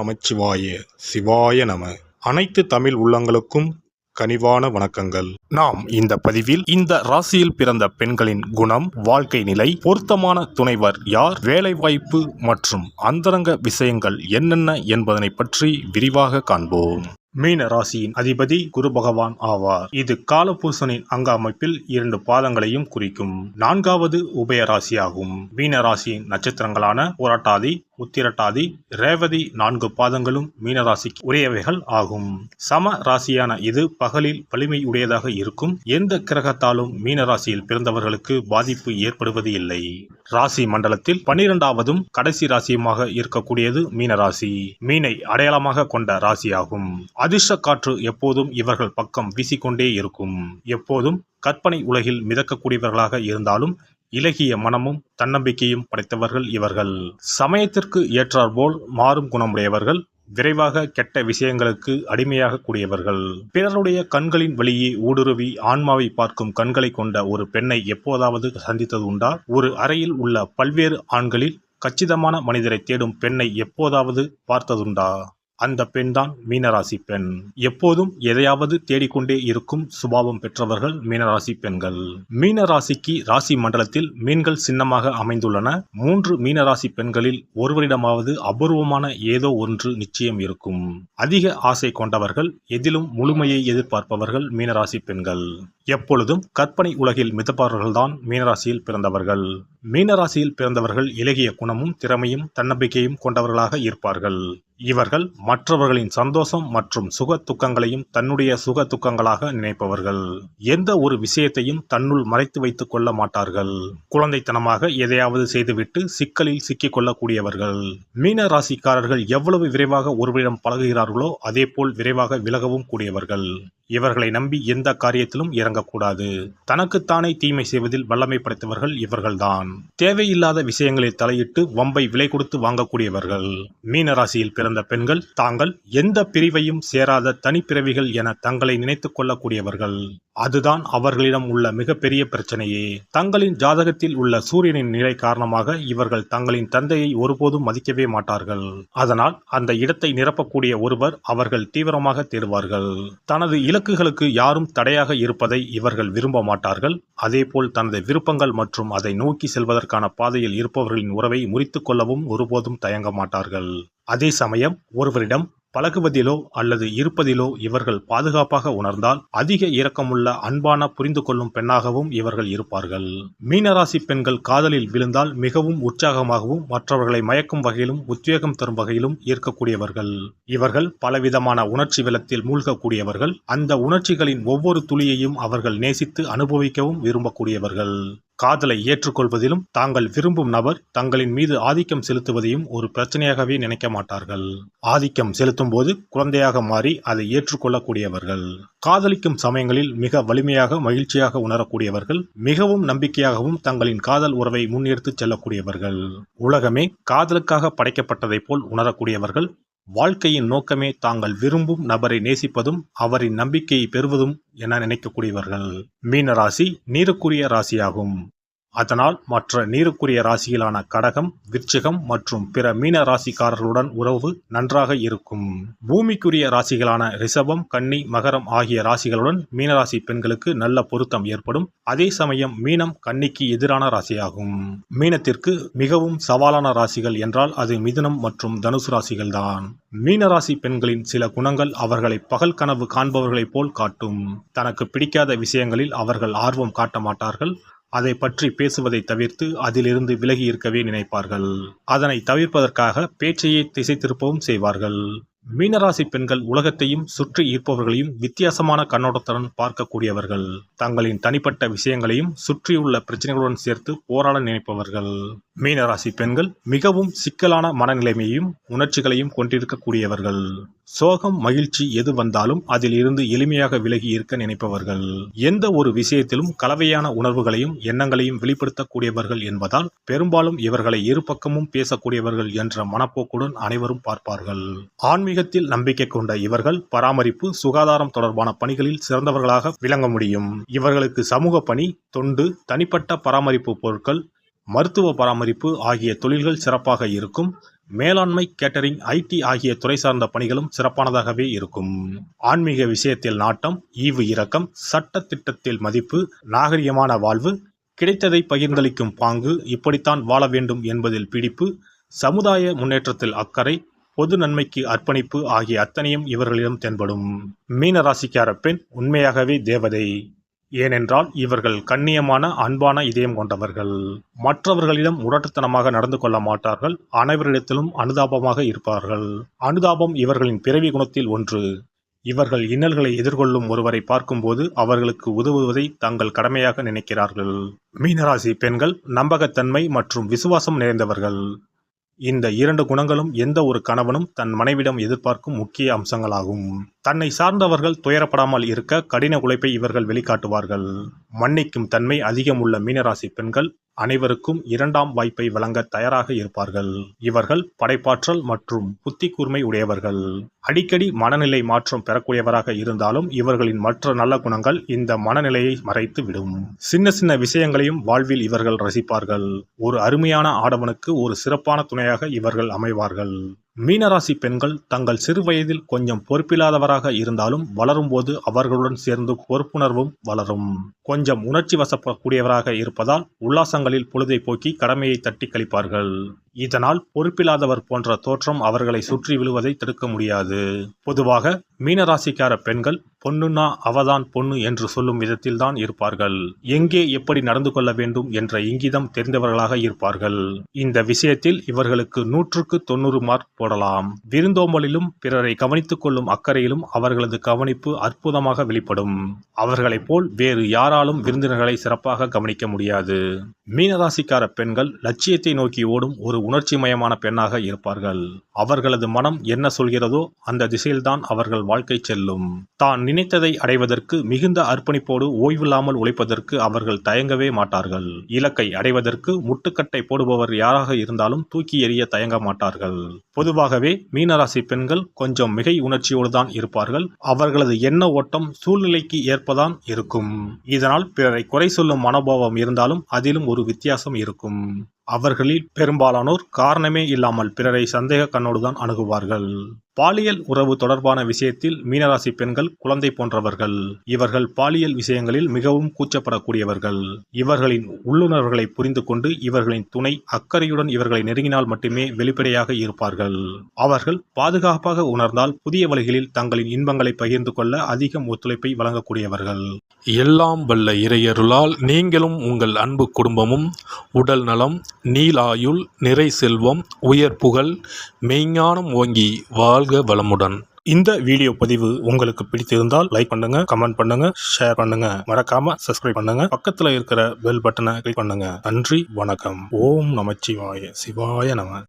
நமச்சிவாய சிவாய நம. அனைத்து தமிழ் உள்ளங்களுக்கும் கனிவான வணக்கங்கள். நாம் இந்த பதிவில் இந்த ராசியில் பிறந்த பெண்களின் குணம், வாழ்க்கை நிலை, பொருத்தமான துணைவர் யார், வேலைவாய்ப்பு மற்றும் அந்தரங்க விஷயங்கள் என்னென்ன என்பதனை பற்றி விரிவாக காண்போம். மீன ராசியின் அதிபதி குரு பகவான் ஆவார். இது காலபுருஷனின் அங்க அமைப்பில் 2 பாதங்களையும் குறிக்கும் 4வது உபய ராசியாகும். மீன ராசியின் நட்சத்திரங்களான போராட்டாதி, உத்திரட்டாதி, ரேவதி 4 பாதங்களும் மீனராசிக்கு உரியவைகள் ஆகும். சம ராசியான இது பகலில் வலிமையுடையதாக இருக்கும். எந்த கிரகத்தாலும் மீனராசியில் பிறந்தவர்களுக்கு பாதிப்பு ஏற்படுவது இல்லை. ராசி மண்டலத்தில் 12வதும் கடைசி ராசியுமாக இருக்கக்கூடியது மீனராசி. மீனை அடையாளமாக கொண்ட ராசியாகும். அதிர்ஷ்ட காற்று எப்போதும் இவர்கள் பக்கம் வீசிக்கொண்டே இருக்கும். எப்போதும் கற்பனை உலகில் மிதக்கக்கூடியவர்களாக இருந்தாலும் இலகிய மனமும் தன்னம்பிக்கையும் படைத்தவர்கள் இவர்கள். சமயத்திற்கு ஏற்றாற்போல் மாறும் குணமுடையவர்கள். விரைவாக கெட்ட விஷயங்களுக்கு அடிமையாக கூடியவர்கள். பிறருடைய கண்களின் வழியே ஊடுருவி ஆன்மாவை பார்க்கும் கண்களை கொண்ட ஒரு பெண்ணை எப்போதாவது சந்தித்தது உண்டா? ஒரு அறையில் உள்ள பல்வேறு ஆண்களில் கச்சிதமான மனிதரை தேடும் பெண்ணை எப்போதாவது பார்த்ததுண்டா? அந்த பெண் தான் மீனராசி பெண். எப்போதும் எதையாவது தேடிக்கொண்டே இருக்கும் சுபாவம் பெற்றவர்கள் மீனராசி பெண்கள். மீனராசிக்கு ராசி மண்டலத்தில் மீன்கள் சின்னமாக அமைந்துள்ளன. 3 மீனராசி பெண்களில் ஒருவரிடமாவது அபூர்வமான ஏதோ ஒன்று நிச்சயம் இருக்கும். அதிக ஆசை கொண்டவர்கள், எதிலும் முழுமையை எதிர்பார்ப்பவர்கள் மீனராசி பெண்கள். எப்பொழுதும் கற்பனை உலகில் மிதப்பவர்கள்தான் மீனராசியில் பிறந்தவர்கள். மீனராசியில் பிறந்தவர்கள் இலகிய குணமும் திறமையும் தன்னம்பிக்கையும் கொண்டவர்களாக இருப்பார்கள். இவர்கள் மற்றவர்களின் சந்தோஷம் மற்றும் சுக துக்கங்களையும் தன்னுடைய சுக துக்கங்களாக நினைப்பவர்கள். எந்த ஒரு விஷயத்தையும் தன்னுள் மறைத்து வைத்துக் கொள்ள மாட்டார்கள். குழந்தைத்தனமாக எதையாவது செய்துவிட்டு சிக்கலில் சிக்கிக் கொள்ளக்கூடியவர்கள். மீன ராசிக்காரர்கள் எவ்வளவு விரைவாக ஒருவரிடம் பழகுகிறார்களோ அதே போல் விரைவாக விலகவும் கூடியவர்கள். இவர்களை நம்பி எந்த காரியத்திலும் இறங்கக்கூடாது. தனக்குத்தானே தீமை செய்வதில் வல்லமை படைத்தவர்கள் இவர்கள்தான். தேவையில்லாத விஷயங்களில் தலையிட்டு வம்பை விலை கொடுத்து வாங்கக்கூடியவர்கள். மீனராசியில் பிறந்த பெண்கள் தாங்கள் எந்த பிரிவையும் சேராத தனிப்பிறவிகள் என தங்களை நினைத்துக் கொள்ளக்கூடியவர்கள். அதுதான் அவர்களிடம் உள்ள மிகப்பெரிய பிரச்சனையே. தங்களின் ஜாதகத்தில் உள்ள சூரியனின் நிலை காரணமாக இவர்கள் தங்களின் தந்தையை ஒருபோதும் மதிக்கவே மாட்டார்கள். அதனால் அந்த இடத்தை நிரப்பக்கூடிய ஒருவர் அவர்கள் தீவிரமாக தேடுவார்கள். தனது இலக்குகளுக்கு யாரும் தடையாக இருப்பதை இவர்கள் விரும்ப மாட்டார்கள். அதேபோல் தனது விருப்பங்கள் மற்றும் அதை நோக்கி செல்வதற்கான பாதையில் இருப்பவர்களின் உறவை முறித்துக் கொள்ளவும் ஒருபோதும் தயங்க மாட்டார்கள். அதே சமயம் ஒருவரிடம் பழகுவதிலோ அல்லது இருப்பதிலோ இவர்கள் பாதுகாப்பாக உணர்ந்தால் அதிக இரக்கமுள்ள அன்பான புரிந்து கொள்ளும் பெண்ணாகவும் இவர்கள் இருப்பார்கள். மீனராசி பெண்கள் காதலில் விழுந்தால் மிகவும் உற்சாகமாகவும் மற்றவர்களை மயக்கும் வகையிலும் உத்வேகம் தரும் வகையிலும் இருக்கக்கூடியவர்கள். இவர்கள் பலவிதமான உணர்ச்சி வெள்ளத்தில் மூழ்கக்கூடியவர்கள். அந்த உணர்ச்சிகளின் ஒவ்வொரு துளியையும் அவர்கள் நேசித்து அனுபவிக்கவும் விரும்பக்கூடியவர்கள். காதலை ஏற்றுக்கொள்வதிலும் தாங்கள் விரும்பும் நபர் தங்களின் மீது ஆதிக்கம் செலுத்துவதையும் ஒரு பிரச்சனையாகவே நினைக்க மாட்டார்கள். ஆதிக்கம் செலுத்தும் போது குழந்தையாக மாறி அதை ஏற்றுக்கொள்ளக்கூடியவர்கள். காதலிக்கும் சமயங்களில் மிக வலிமையாக மகிழ்ச்சியாக உணரக்கூடியவர்கள். மிகவும் நம்பிக்கையாகவும் தங்களின் காதல் உறவை முன்னெடுத்துச் செல்லக்கூடியவர்கள். உலகமே காதலுக்காக படைக்கப்பட்டதைப் போல் உணரக்கூடியவர்கள். வாழ்க்கையின் நோக்கமே தாங்கள் விரும்பும் நபரை நேசிப்பதும் அவரின் நம்பிக்கையை பெறுவதும் என நினைக்கக்கூடியவர்கள். மீனராசி நீருக்குரிய ராசியாகும். அதனால் மற்ற நீருக்குரிய ராசிகளான கடகம், விருச்சிகம் மற்றும் பிற மீன ராசிக்காரர்களுடன் உறவு நன்றாக இருக்கும். பூமிக்குரிய ராசிகளான ரிஷபம், கன்னி, மகரம் ஆகிய ராசிகளுடன் மீனராசி பெண்களுக்கு நல்ல பொருத்தம் ஏற்படும். அதே சமயம் மீனம் கன்னிக்கு எதிரான ராசியாகும். மீனத்திற்கு மிகவும் சவாலான ராசிகள் என்றால் அது மிதுனம் மற்றும் தனுசு ராசிகள்தான். மீனராசி பெண்களின் சில குணங்கள் அவர்களை பகல் கனவு காண்பவர்களைப் போல் காட்டும். தனக்கு பிடிக்காத விஷயங்களில் அவர்கள் ஆர்வம் காட்ட மாட்டார்கள். அதை பற்றி பேசுவதை தவிர்த்து அதிலிருந்து விலகி இருக்கவே நினைப்பார்கள். அதனை தவிர்ப்பதற்காக பேச்சையே திசை திருப்பவும் செய்வார்கள். மீனராசி பெண்கள் உலகத்தையும் சுற்றி இருப்பவர்களையும் வித்தியாசமான கண்ணோட்டத்துடன் பார்க்கக்கூடியவர்கள். தங்களின் தனிப்பட்ட விஷயங்களையும் சுற்றியுள்ள பிரச்சனைகளுடன் சேர்த்து போராட நினைப்பவர்கள். மீனராசி பெண்கள் மிகவும் சிக்கலான மனநிலைமையும் உணர்ச்சிகளையும் கொண்டிருக்கக்கூடியவர்கள். சோகம், மகிழ்ச்சி எது வந்தாலும் அதில் இருந்து எளிமையாக விலகி இருக்க நினைப்பவர்கள். எந்த ஒரு விஷயத்திலும் கலவையான உணர்வுகளையும் எண்ணங்களையும் வெளிப்படுத்தக்கூடியவர்கள் என்பதால் பெரும்பாலும் இவர்களை இரு பக்கமும் பேசக்கூடியவர்கள் என்ற மனப்போக்குடன் அனைவரும் பார்ப்பார்கள். ஆன்மீகத்தில் நம்பிக்கை கொண்ட இவர்கள் பராமரிப்பு, சுகாதாரம் தொடர்பான பணிகளில் சிறந்தவர்களாக விளங்க முடியும். இவர்களுக்கு சமூக பணி, தொண்டு, தனிப்பட்ட பராமரிப்பு பொருட்கள், மருத்துவ பராமரிப்பு ஆகிய தொழில்கள் சிறப்பாக இருக்கும். மேலாண்மை, கேட்டரிங், IT ஆகிய துறை சார்ந்த பணிகளும் சிறப்பானதாகவே இருக்கும். ஆன்மீக விஷயத்தில் நாட்டம், ஈவு இரக்கம், சட்ட திட்டத்தில் மதிப்பு, நாகரிகமான வாழ்வு, கிடைத்ததை பகிர்ந்தளிக்கும் பாங்கு, இப்படித்தான் வாழ வேண்டும் என்பதில் பிடிப்பு, சமுதாய முன்னேற்றத்தில் அக்கறை, பொது நன்மைக்கு அர்ப்பணிப்பு ஆகிய அத்தனையும் இவர்களிடம் தென்படும். மீன ராசிக்கார பெண் உண்மையாகவே தேவதை. ஏனென்றால் இவர்கள் கண்ணியமான, அன்பான இதயம் கொண்டவர்கள். மற்றவர்களிடம் முரட்டுத்தனமாக நடந்து கொள்ள மாட்டார்கள். அனைவரிடத்திலும் அனுதாபமாக இருப்பார்கள். அனுதாபம் இவர்களின் பிறவி குணத்தில் ஒன்று. இவர்கள் இன்னல்களை எதிர்கொள்ளும் ஒருவரை பார்க்கும்போது அவர்களுக்கு உதவுவதை தங்கள் கடமையாக நினைக்கிறார்கள். மீனராசி பெண்கள் நம்பகத்தன்மை மற்றும் விசுவாசம் நிறைந்தவர்கள். இந்த 2 குணங்களும் எந்த ஒரு கணவனும் தன் மனைவிடம் எதிர்பார்க்கும் முக்கிய அம்சங்களாகும். தன்னை சார்ந்தவர்கள் துயரப்படாமல் இருக்க கடின உழைப்பை இவர்கள் வெளிக்காட்டுவார்கள். மன்னிக்கும் தன்மை அதிகம் உள்ள மீனராசி பெண்கள் அனைவருக்கும் 2ஆம் வாய்ப்பை வழங்க தயாராக இருப்பார்கள். இவர்கள் படைப்பாற்றல் மற்றும் புத்தி கூர்மை உடையவர்கள். அடிக்கடி மனநிலை மாற்றம் பெறக்கூடியவராக இருந்தாலும் இவர்களின் மற்ற நல்ல குணங்கள் இந்த மனநிலையை மறைத்து விடும். சின்ன சின்ன விஷயங்களையும் வாழ்வில் இவர்கள் ரசிப்பார்கள். ஒரு அருமையான ஆடவனுக்கு ஒரு சிறப்பான துணையாக இவர்கள் அமைவார்கள். மீனராசி பெண்கள் தங்கள் சிறு வயதில் கொஞ்சம் பொறுப்பில்லாதவராக இருந்தாலும் வளரும்போது அவர்களுடன் சேர்ந்து பொறுப்புணர்வும் வளரும். கொஞ்சம் உணர்ச்சி வசப்படக்கூடியவராக இருப்பதால் உல்லாசங்களில் பொழுதை போக்கி கடமையை தட்டி கழிப்பார்கள். இதனால் பொறுப்பில்லாதவர் போன்ற தோற்றம் அவர்களை சுற்றி விழுவதை தடுக்க முடியாது. பொதுவாக மீனராசிக்கார பெண்கள் பொண்ணுன்னா அவதான் பொண்ணு என்று சொல்லும் விதத்தில் தான் இருப்பார்கள். எங்கே எப்படி நடந்து கொள்ள வேண்டும் என்ற இங்கிதம் தெரிந்தவர்களாக இருப்பார்கள். இந்த விஷயத்தில் இவர்களுக்கு 100க்கு 90 மார்க் போடலாம். விருந்தோம்பலிலும் பிறரை கவனித்துக் கொள்ளும் அக்கறையிலும் அவர்களது கவனிப்பு அற்புதமாக வெளிப்படும். அவர்களைப் போல் வேறு யாராலும் விருந்தினர்களை சிறப்பாக கவனிக்க முடியாது. மீனராசிக்கார பெண்கள் லட்சியத்தை நோக்கி ஓடும் ஒரு உணர்ச்சிமயமான பெண்ணாக இருப்பார்கள். அவர்களது மனம் என்ன சொல்கிறதோ அந்த திசையில்தான் அவர்கள் வாழ்க்கை செல்லும். தான் நினைத்ததை அடைவதற்கு மிகுந்த அர்ப்பணிப்போடு ஓய்வில்லாமல் உழைப்பதற்கு அவர்கள் தயங்கவே மாட்டார்கள். இலக்கை அடைவதற்கு முட்டுக்கட்டை போடுபவர் யாராக இருந்தாலும் தூக்கி எறிய தயங்க மாட்டார்கள். பொதுவாகவே மீனராசி பெண்கள் கொஞ்சம் மிகை உணர்ச்சியோடு தான் இருப்பார்கள். அவர்களது எண்ண ஓட்டம் சூழ்நிலைக்கு ஏற்பதான் இருக்கும். இதனால் பிறரை குறை சொல்லும் மனோபாவம் இருந்தாலும் அதிலும் ஒரு வித்தியாசம் இருக்கும். அவர்களில் பெரும்பாலானோர் காரணமே இல்லாமல் பிறரை சந்தேக கண்ணோடுதான் அணுகுவார்கள். பாலியல் உறவு தொடர்பான விஷயத்தில் மீனராசி பெண்கள் குழந்தை போன்றவர்கள். இவர்கள் பாலியல் விஷயங்களில் மிகவும் கூச்சப்படக்கூடியவர்கள். இவர்களின் உள்ளுணர்வுகளை புரிந்து கொண்டு இவர்களின் துணை அக்கறையுடன் இவர்களை நெருங்கினால் மட்டுமே வெளிப்படையாக இருப்பார்கள். அவர்கள் பாதுகாப்பாக உணர்ந்தால் புதிய வழிகளில் தங்களின் இன்பங்களை பகிர்ந்து கொள்ள அதிகம் ஒத்துழைப்பை வழங்கக்கூடியவர்கள். எல்லாம் வல்ல இறையருளால் நீங்களும் உங்கள் அன்பு குடும்பமும் உடல் நலம், நீலாயுள், நிறை செல்வம், உயர் புகழ், மெய்ஞானம் ஓங்கி வாழ்க வளமுடன். இந்த வீடியோ பதிவு உங்களுக்கு பிடித்திருந்தால் லைக் பண்ணுங்க, கமெண்ட் பண்ணுங்க, ஷேர் பண்ணுங்க, மறக்காம சப்ஸ்கிரைப் பண்ணுங்க, பக்கத்துல இருக்கிற பெல் பட்டனை கிளிக் பண்ணுங்க. நன்றி, வணக்கம். ஓம் நமச்சிவாய. சிவாய நம.